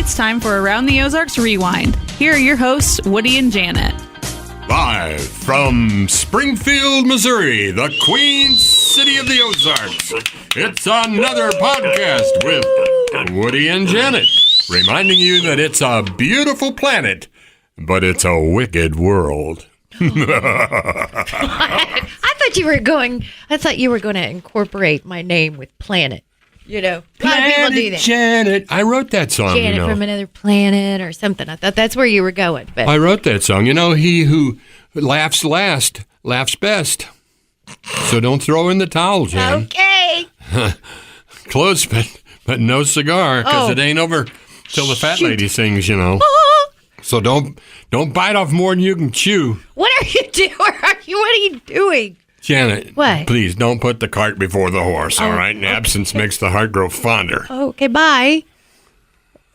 It's time for Around the Ozarks Rewind. Here are your hosts, Woody and Janet. Live from Springfield, Missouri, the Queen City of the Ozarks. It's another podcast with Woody and Janet, reminding you that it's a beautiful planet, but it's a wicked world. I thought you were going to incorporate my name with planet. You know, a lot of people do that. Janet. I wrote that song, Janet from another planet or something. I thought that's where you were going. But I wrote that song. You know, he who laughs last laughs best. So don't throw in the towel, Jan. Okay. Close, but no cigar, because it ain't over till the fat lady sings, you know. So don't bite off more than you can chew. What are you doing? What are you doing? Janet, what? Please don't put the cart before the horse, all right? Okay. Absence makes the heart grow fonder. Okay, bye.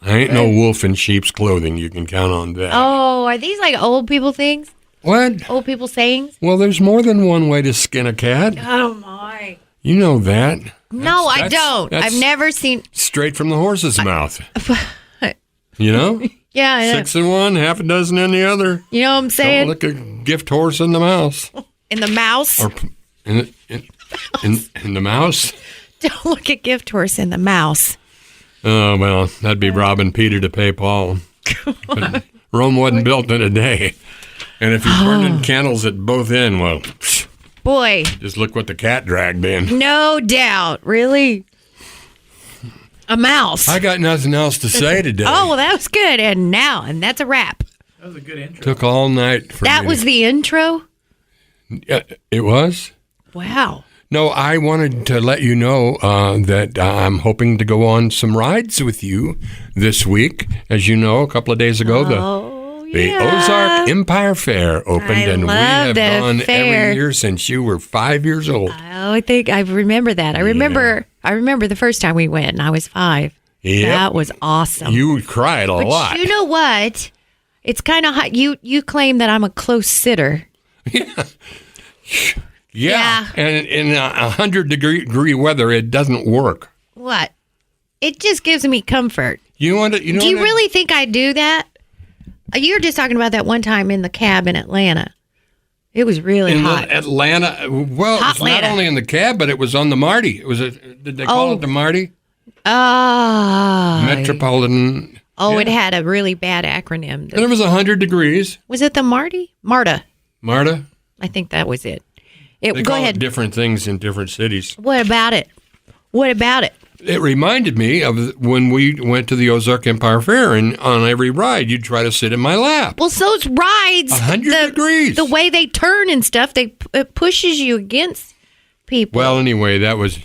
I ain't no wolf in sheep's clothing. You can count on that. Oh, are these like old people things? What? Old people sayings? Well, there's more than one way to skin a cat. Oh, my. You know that. No, I don't. I've never seen... Straight from the horse's mouth. You know? Yeah. 6 in one, half a dozen in the other. You know what I'm saying? Don't look a gift horse in the mouse. In the mouse? Or in the mouse? Don't look at gift horse in the mouse. Oh, well, that'd be robbing Peter to pay Paul. But Rome wasn't built in a day. And if you're burning candles at both ends, well, boy. Just look what the cat dragged in. No doubt. Really? A mouse. I got nothing else to say today. Oh, well, that was good. And that's a wrap. That was a good intro. Took all night for That was the intro? It was? Wow. No, I wanted to let you know that I'm hoping to go on some rides with you this week. As you know, a couple of days ago, the Ozark Empire Fair opened, and we have gone every year since you were 5 years old. Oh, I think I remember that. I remember the first time we went, and I was 5. Yep. That was awesome. You cried a lot. But you know what? It's kind of hot. You claim that I'm a close sitter. Yeah. And in 100-degree weather, it doesn't work. What? It just gives me comfort. Do you really think I do that? You were just talking about that one time in the cab in Atlanta. It was really hot. Atlanta. Well, it was not only in the cab, but it was on the Marty. Did they call it the Marty? Metropolitan. Oh, yeah. It had a really bad acronym. And it was 100 degrees. Was it the Marty? Marta. I think that was it. They go call ahead. it different things in different cities. What about it? It reminded me of when we went to the Ozark Empire Fair, and on every ride, you'd try to sit in my lap. Well, those rides, 100 degrees. The way they turn and stuff, it pushes you against people. Well, anyway, that was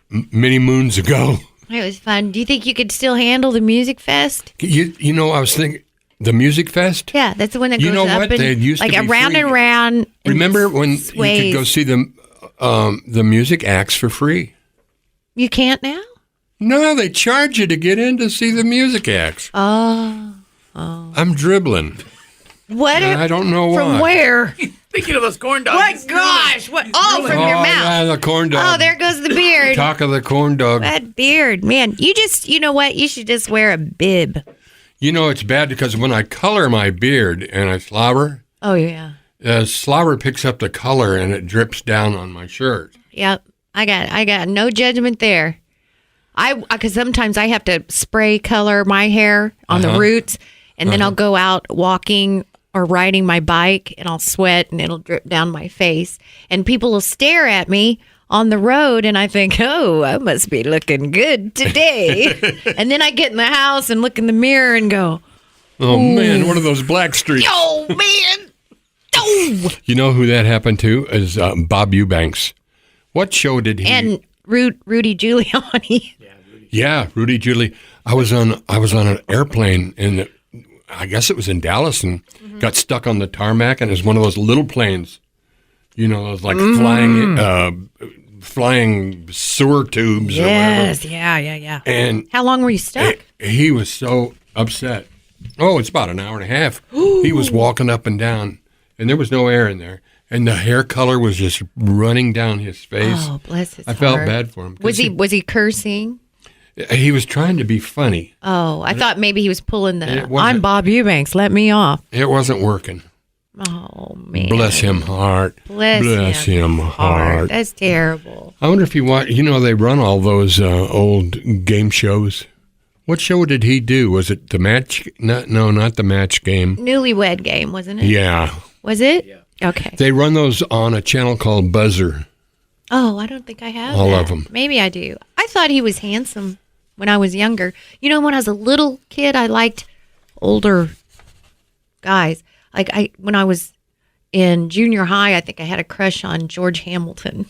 many moons ago. It was fun. Do you think you could still handle the Music Fest? You know, I was thinking, the Music Fest? Yeah, that's the one that goes up and they used like to be around free. and around. Remember when sways. you could go see the music acts for free? You can't now? No, they charge you to get in to see the music acts. Oh. I'm dribbling. What? I don't know why. From where? Thinking of those corn dogs. What gosh? What? Oh, from your mouth. Yeah, the corn dog. Oh, there goes the beard. Talk of the corn dog. That beard, man. You know what? You should just wear a bib. You know, it's bad because when I color my beard and I slobber, oh yeah, slobber picks up the color and it drips down on my shirt. Yep, I got no judgment there. Because sometimes I have to spray color my hair on the roots, and then I'll go out walking or riding my bike, and I'll sweat and it'll drip down my face, and people will stare at me on the road, and I think, oh, I must be looking good today. And then I get in the house and look in the mirror and go, oh, man, what are those black streaks? oh, man. Oh. You know who that happened to is Bob Eubanks. What show did he? And Rudy Giuliani. Yeah, Rudy Giuliani. I was on an airplane, and I guess it was in Dallas, and got stuck on the tarmac, and it was one of those little planes. You know, those like flying sewer tubes or whatever. Yeah. And how long were you stuck? He was so upset. Oh, it's about an hour and a half. He was walking up and down, and there was no air in there. And the hair color was just running down his face. Oh, bless his I heart. felt bad for him. Was he cursing? He was trying to be funny. Oh, I thought maybe he was pulling It the, wasn't. I'm Bob Eubanks, let me off. It wasn't working. Oh, man. Bless him heart. Bless him heart. That's terrible. I wonder if he watched. They run all those old game shows. What show did he do? Was it the match? No, not the match game. Newlywed Game, wasn't it? Yeah. Was it? Yeah. Okay. They run those on a channel called Buzzer. Oh, I don't think I have All that. of 'em. Maybe I do. I thought he was handsome when I was younger. When I was a little kid, I liked older guys. Like when I was in junior high, I think I had a crush on George Hamilton.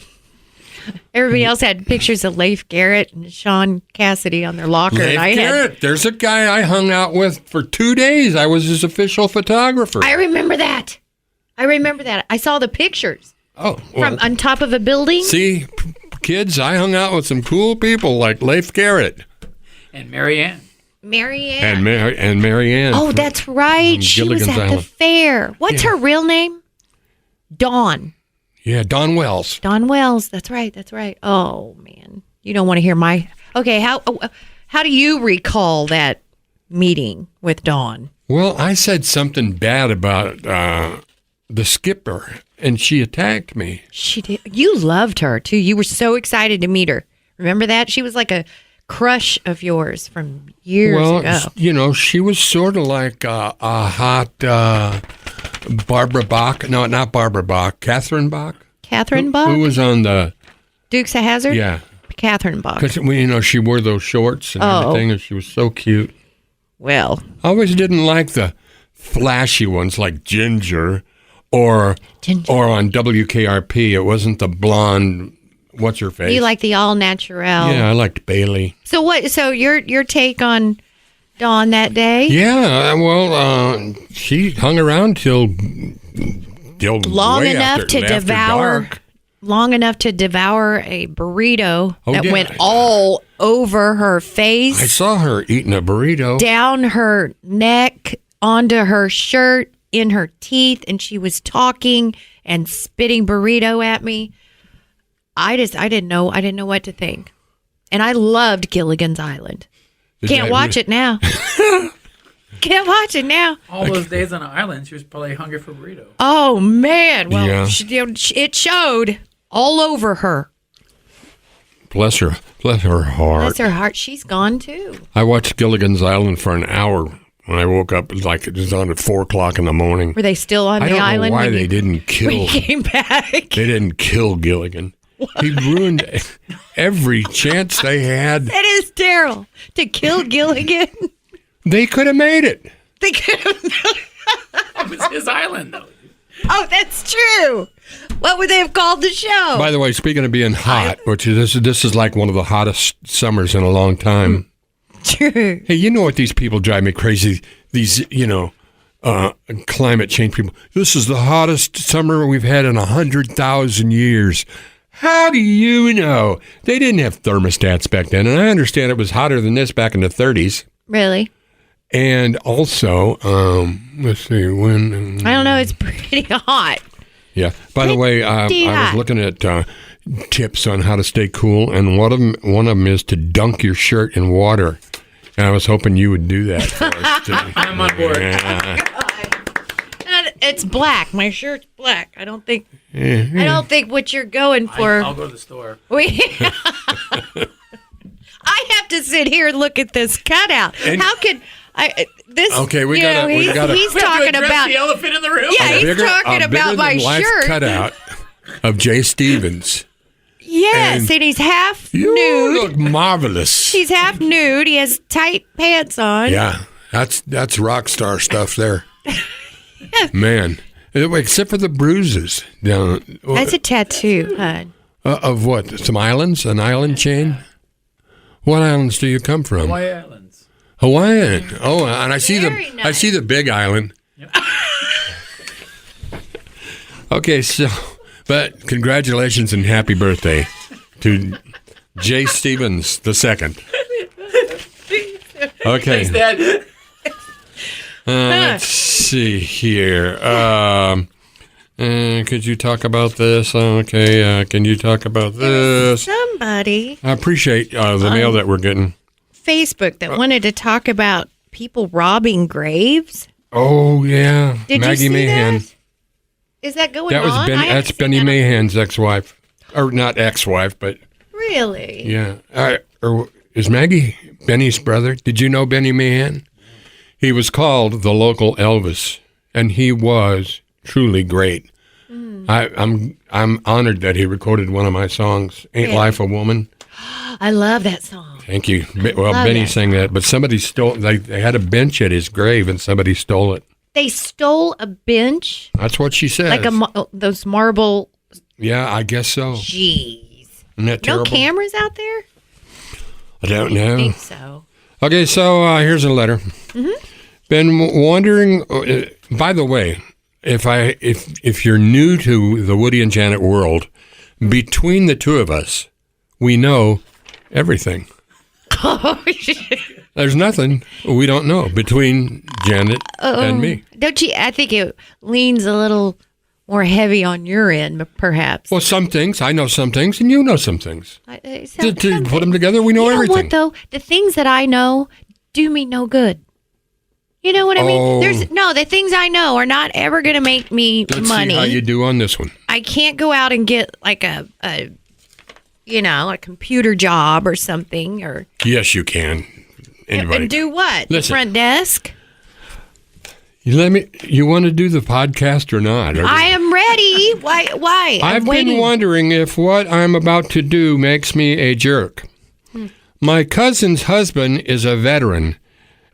Everybody else had pictures of Leif Garrett and Sean Cassidy on their locker. Leif and I Garrett. There's a guy I hung out with for 2 days. I was his official photographer. I remember that. I saw the pictures well, from on top of a building. see, kids, I hung out with some cool people like Leif Garrett And Marianne. Marianne. and Mary Ann. Oh, that's right. from She was Gilligan's at the Island. fair. What's her real name? Dawn. Yeah, Don Wells. Dawn Wells. That's right. Oh, man. You don't want to hear my... Okay, how do you recall that meeting with Dawn? Well, I said something bad about the skipper, and she attacked me. She did. You loved her, too. You were so excited to meet her. Remember that? She was like a crush of yours from years ago. She was sort of like a hot Barbara Bach. No, not Barbara Bach. Catherine Bach. Catherine Bach? Who was on the... Dukes of Hazzard? Yeah. Catherine Bach. Because, she wore those shorts and everything, and she was so cute. Well. I always didn't like the flashy ones like Ginger or on WKRP. It wasn't the blonde, what's her face? You like the all natural. Yeah, I liked Bailey. So what? So your take on Dawn that day? Yeah, well, she hung around till Long way enough after, to after devour. dark. Long enough to devour a burrito that yeah. went all over her face, I saw her eating a burrito. down her neck, onto her shirt, in her teeth, and she was talking and spitting burrito at me. I didn't know what to think. And I loved Gilligan's Island. Can't watch it now. Can't watch it now. All those days on the island, she was probably hungry for burrito. Oh man! Well, Yeah. it showed all over her. Bless her heart. Bless her heart. She's gone too. I watched Gilligan's Island for an hour when I woke up. It was on at 4:00 in the morning. Were they still on I the don't island know why when they you, didn't when kill. you came back? They didn't kill Gilligan. He ruined every chance they had. That is terrible. To kill Gilligan. They could have made it. They could have. It was his island, though. Oh, that's true. What would they have called the show? By the way, speaking of being hot, which this is like one of the hottest summers in a long time. True. Hey, you know what? These people drive me crazy. These, climate change people. This is the hottest summer we've had in 100,000 years. How do you know? They didn't have thermostats back then, and I understand it was hotter than this back in the 30s. Really? And also, let's see, when... I don't know. It's pretty hot. Yeah. By the way, I was looking at tips on how to stay cool, and one of them is to dunk your shirt in water. And I was hoping you would do that for us today. I'm on board. Yeah. It's black. My shirt's black. I don't think what you're going for. I'll go to the store. I have to sit here and look at this cutout. And- How could I? This. Okay, we you gotta- know, we he's, gotta- he's We have to talking address about. the elephant in the room. Yeah, he's talking about my bigger-than-life shirt. cutout of Jay Stevens. Yes, and he's half You nude. look marvelous. He's half nude. He has tight pants on. Yeah, that's rock star stuff there. Man, except for the bruises down. That's a tattoo, hon. Of what? Some islands? An island chain? What islands do you come from? Hawaii Islands. Hawaiian. Oh, and I see Very I see the big island. Yep. Okay, so, but congratulations and happy birthday to Jay Stevens II. Okay. Thanks, Dad. Let's see here. Could you talk about this? Okay. Can you talk about this? Somebody. I appreciate the mail that we're getting. Facebook that wanted to talk about people robbing graves. Oh yeah, Did Maggie you see Mahan. that? Is that going That was on? That's Benny Mahan's ex-wife, or not ex-wife, but Really? yeah. Or is Maggie Benny's brother? Did you know Benny Mahan? He was called the local Elvis, and he was truly great. I'm honored that he recorded one of my songs, "Ain't Life a Woman." I love that song. Thank you. Well, Love Benny it. sang that, but somebody stole. They had a bench at his grave, and somebody stole it. They stole a bench, That's what she said. like those marble. Yeah, I guess so. Jeez. Isn't that No terrible? cameras out there? I don't I know. think so. Okay, so here's a letter. Been wondering. By the way, if you're new to the Woody and Janet world, between the two of us, we know everything. There's nothing we don't know between Janet and me. Don't you? I think it leans a little more heavy on your end, perhaps. Well, some things I know, some things, and you know some things. To Some put them together, we know you know everything. what though? The things that I know do me no good. You know what I mean? Oh. The things I know are not ever going to make me Let's money. see how you do on this one. I can't go out and get like a computer job or something, or Yes, you can. Anybody? and do what? The Listen. front desk. You want to do the podcast or not? I am ready. Why? I'm I've been waiting. wondering if what I'm about to do makes me a jerk. My cousin's husband is a veteran,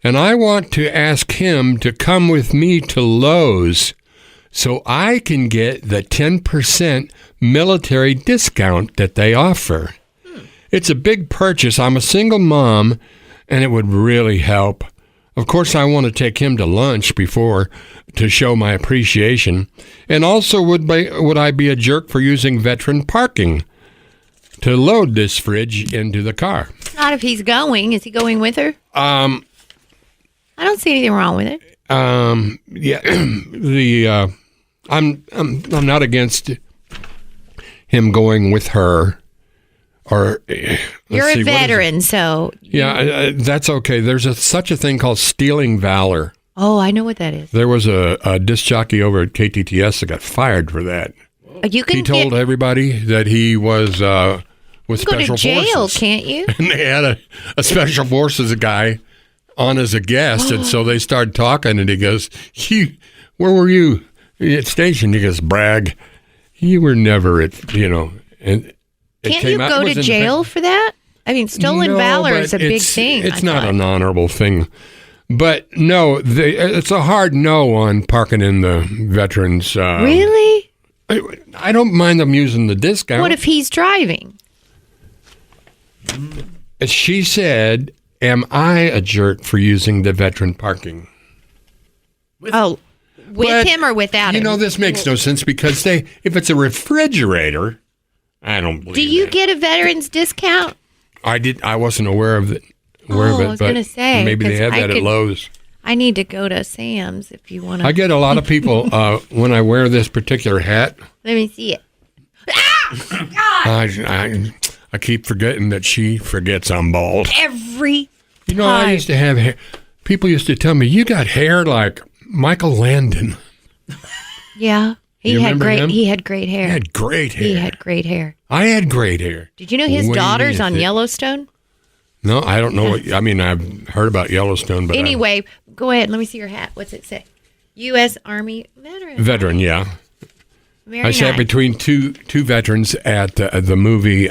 and I want to ask him to come with me to Lowe's so I can get the 10% military discount that they offer. It's a big purchase. I'm a single mom, and it would really help. Of course, I want to take him to lunch before to show my appreciation. And also, would I be a jerk for using veteran parking to load this fridge into the car? Not if he's going. Is he going with her? I don't see anything wrong with it. Yeah. I'm not against him going with her. Or You're a veteran, so yeah, that's okay. There's such a thing called stealing valor. Oh, I know what that is. There was a disc jockey over at KTTS that got fired for that. You can He told everybody that he was with go to special jail, forces. can't you? And they had a special forces guy on as a guest, and so they started talking, and he goes, where were you at station? He goes, brag, you were never at, and it Can't came you out- go it to was in jail for that? I mean, stolen No, valor but is a big thing. It's I not thought. an honorable thing. But no, it's a hard no on parking in the veterans. Really? I don't mind them using the discount. What if he's driving? She said, am I a jerk for using the veteran parking? With But, him or without him? This makes no sense because if it's a refrigerator, I don't believe Do you that. get a veteran's discount? I wasn't aware of it. I was but gonna say, maybe they 'cause have I that could- at Lowe's. I need to go to Sam's if you want to. I get a lot of people when I wear this particular hat. Let me see it. I keep forgetting that she forgets I'm bald. Every I used to have hair. People used to tell me, you got hair like Michael Landon. Yeah. You remember him? He had great hair. He had great hair. He had great hair. I had great hair. Did you know his Way daughter's on thick. Yellowstone? No, I don't know. I've heard about Yellowstone, but Anyway, go ahead. Let me see your hat. What's it say? U.S. Army veteran. veteran, yeah. Very I sat nice. between two veterans at the movie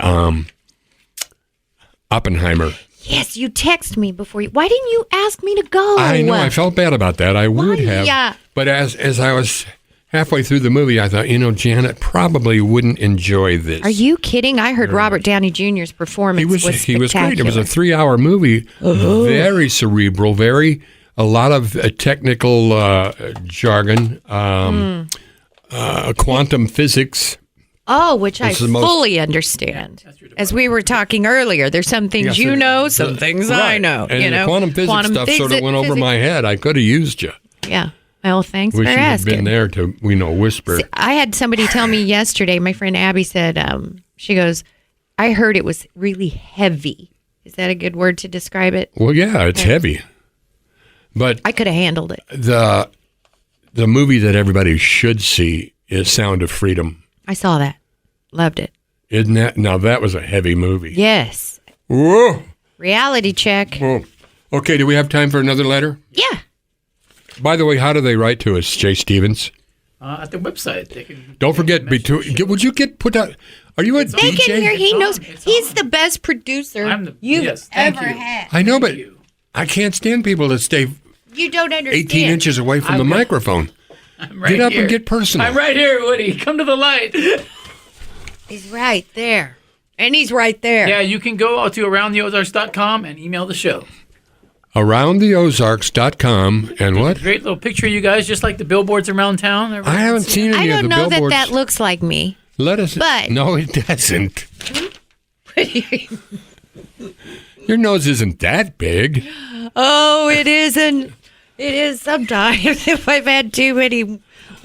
Oppenheimer. Yes, you text me before you. Why didn't you ask me to go? I know. I felt bad about that. I would have. Yeah. But as I was halfway through the movie, I thought, Janet probably wouldn't enjoy this. Are you kidding? I heard Robert Downey Jr.'s performance He was great. It was a spectacular. 3-hour movie, very cerebral, a lot of technical jargon, quantum physics. Oh, which I This is the most- fully understand. As we were talking earlier, there's some things you know, some things I Right. know. And the quantum physics stuff sort of went over my head. I could have used you. Yeah. Well, thanks Wish for you had asking. been there to, whisper. I had somebody tell me yesterday, my friend Abby said, she goes, I heard it was really heavy. Is that a good word to describe it? Well, yeah, it's heavy. But I could have handled it. the movie that everybody should see is Sound of Freedom. I saw that. Loved it. Isn't that? Now, that was a heavy movie. Yes. Whoa. Reality check. Whoa. Okay, do we have time for another letter? Yeah. By the way, how do they write to us, Jay Stevens? At the website. They can. Don't forget, would you get put out? Are you a They DJ? can hear. He It's knows. on. It's He's on. the best producer Yes, thank ever you. had. I know, but you. I can't stand people that stay You don't understand. 18 inches away from the I've got- microphone. I'm right Get up here. and get personal. I'm right here, Woody. Come to the light. He's right there. And he's right there. Yeah, you can go to aroundtheozarks.com and email the show. AroundTheOzarks.com and what? Great little picture of you guys, just like the billboards around town. I haven't seen any I of don't the know that billboards. that looks like me. Let us. but- No, it doesn't. Your nose isn't that big. Oh, it isn't. It is sometimes if I've had too many Oh,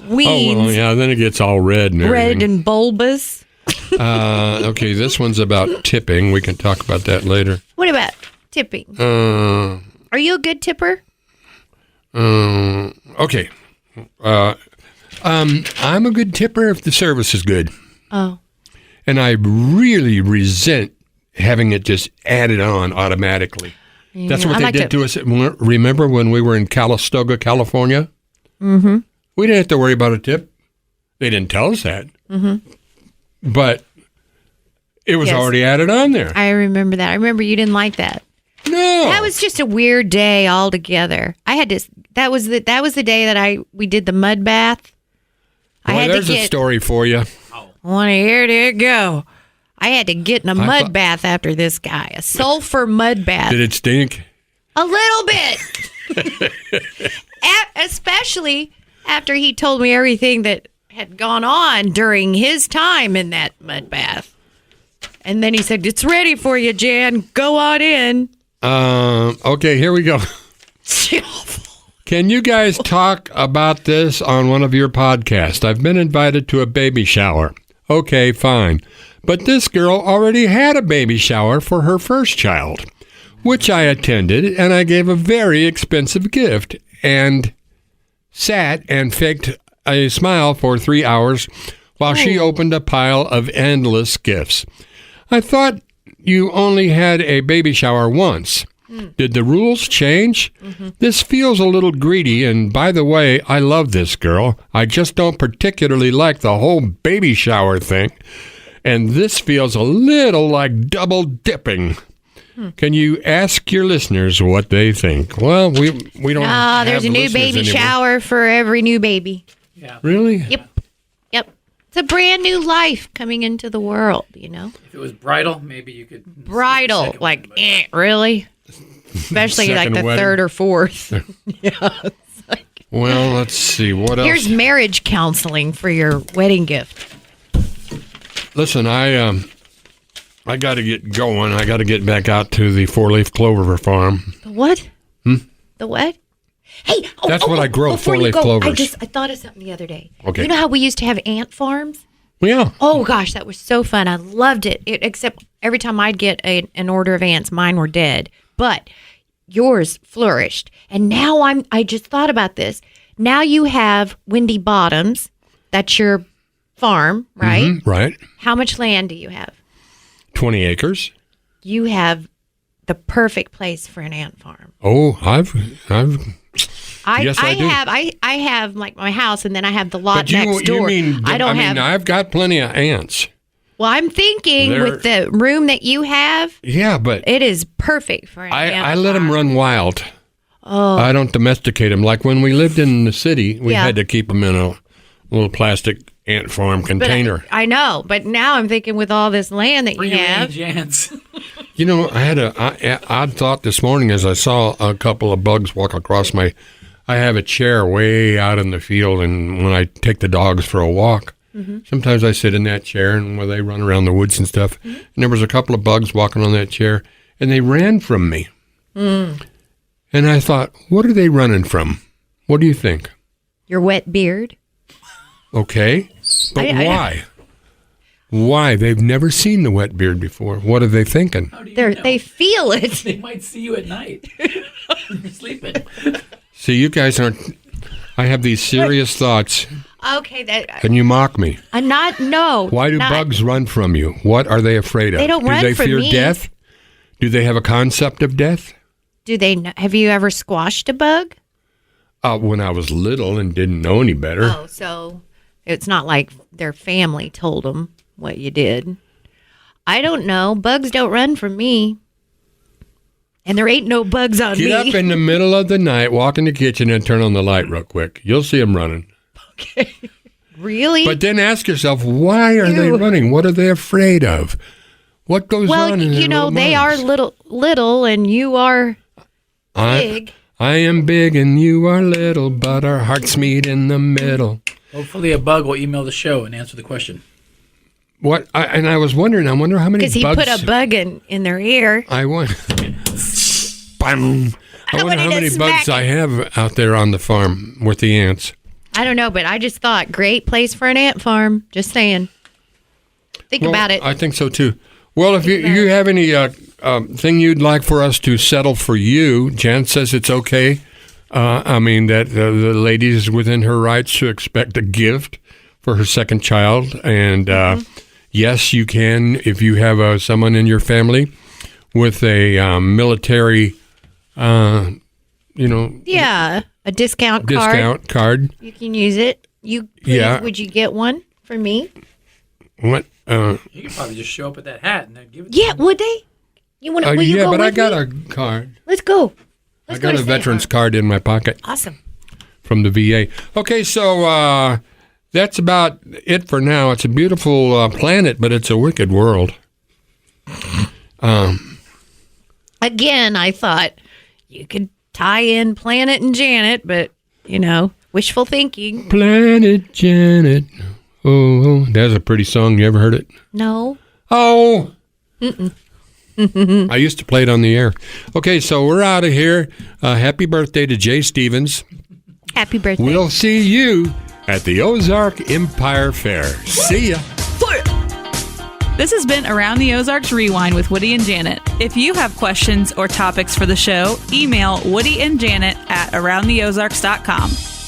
weens. well, yeah, then it gets all red and Red everything. and bulbous. Okay, this one's about tipping. We can talk about that later. What about tipping? Are you a good tipper? Okay. I'm a good tipper if the service is good. Oh. And I really resent having it just added on automatically. That's what I they like did to us. Remember when we were in Calistoga, California? Mm-hmm. We didn't have to worry about a tip. They didn't tell us that. Mm-hmm. But it was Yes. already added on there. I remember that. I remember you didn't like that. No. That was just a weird day altogether. I had to. That was the day that we did the mud bath. I Boy, had to there's a get. story for you. Want to hear it go? I had to get in a mud thought- bath after this guy. A sulfur mud bath. Did it stink? A little bit. Especially after he told me everything that had gone on during his time in that mud bath. And then he said, "It's ready for you, Jan. Go on in." Okay, here we go. Can you guys talk about this on one of your podcasts? I've been invited to a baby shower. Okay, fine. But this girl already had a baby shower for her first child, which I attended, and I gave a very expensive gift and sat and faked a smile for 3 hours while she opened a pile of endless gifts. I thought you only had a baby shower once. Did the rules change? This feels a little greedy, and by the way, I love this girl. I just don't particularly like the whole baby shower thing, and this feels a little like double dipping. Can you ask your listeners what they think? Well, we don't. Oh, there's a have new listeners baby anymore. shower for every new baby. Yeah. Really? Yep. It's a brand new life coming into the world, you know? If it was bridal, maybe you could. Bridal. Second Like, one, but- really? Especially like Second the wedding. third or fourth. Well, let's see. What else? Here's marriage counseling for your wedding gift. Listen, I got to get going. I got to get back out to the four-leaf clover farm. The what? The what? Hey, That's what I grow, before you four-leaf go, clovers. I thought of something the other day. Okay. You know how we used to have ant farms? Yeah. Oh gosh, that was so fun. I loved it. Except every time I'd get an order of ants, mine were dead. But yours flourished. And now I just thought about this. Now you have Windy Bottoms. That's your farm, right? Right. How much land do you have? 20 acres. You have the perfect place for an ant farm. Oh, I've. Yes, I do. I have like my house, and then I have the lot But you next door. mean? I've got plenty of ants. Well, I'm thinking They're- with the room that you have, Yeah, but it is perfect for an ant I let them farm. run wild. Oh. I don't domesticate them. Like when we lived in the city, we Yeah. had to keep them in a little plastic ant farm But container. I know, but now I'm thinking with all this land that you Free have. range ants. You know, I had a odd thought this morning as I saw a couple of bugs walk across my. I have a chair way out in the field, and when I take the dogs for a walk, sometimes I sit in that chair and where they run around the woods and stuff. And there was a couple of bugs walking on that chair, and they ran from me. And I thought, what are they running from? What do you think? Your wet beard. Okay, but I- why? Why? They've never seen the wet beard before. What are they thinking? How do you know? They feel it. They might see you at night when you're sleeping. See, you guys aren't... I have these serious thoughts, Okay, and you mock me. no. Why do bugs run from you? What are they afraid of? They don't run Do they from fear me. death? Do they have a concept of death? Do they? Have you ever squashed a bug? When I was little and didn't know any better. Oh, so it's not like their family told them what you did. I don't know. Bugs don't run from me. And there ain't no bugs on me. Get up in the middle of the night, walk in the kitchen, and turn on the light real quick. You'll see them running. Okay. Really? But then ask yourself, why are they running? What are they afraid of? What goes on in their you know, little they minds? are little, and you are big. I am big and you are little, but our hearts meet in the middle. Hopefully, a bug will email the show and answer the question. What? I was wondering. I wonder how many bugs. Because he put a bug in their ear. I wonder. Bam. I wonder how many bugs I have out there on the farm with the ants. I don't know, but I just thought great place for an ant farm. Just saying. Think about it. I think so too. Well, if you have any thing you'd like for us to settle for you, Jan says it's okay. I mean that the lady is within her rights to expect a gift for her second child, and yes, you can if you have someone in your family with a military, Yeah, a discount card. You can use it. Would you get one for me? What? You could probably just show up with that hat and then give it to Yeah, them. would they? You want to? Will you yeah, go but with I got me? a card. Let's go. I got a veteran's card in my pocket. Awesome. From the VA. Okay, so that's about it for now. It's a beautiful planet, but it's a wicked world. Again, I thought you could tie in Planet and Janet, but, wishful thinking. Planet Janet. Oh, that's a pretty song. You ever heard it? No. Oh. I used to play it on the air. Okay, so we're out of here. Happy birthday to Jay Stevens. Happy birthday. We'll see you at the Ozark Empire Fair. See ya. This has been Around the Ozarks Rewind with Woody and Janet. If you have questions or topics for the show, email Woody and Janet at aroundtheozarks.com.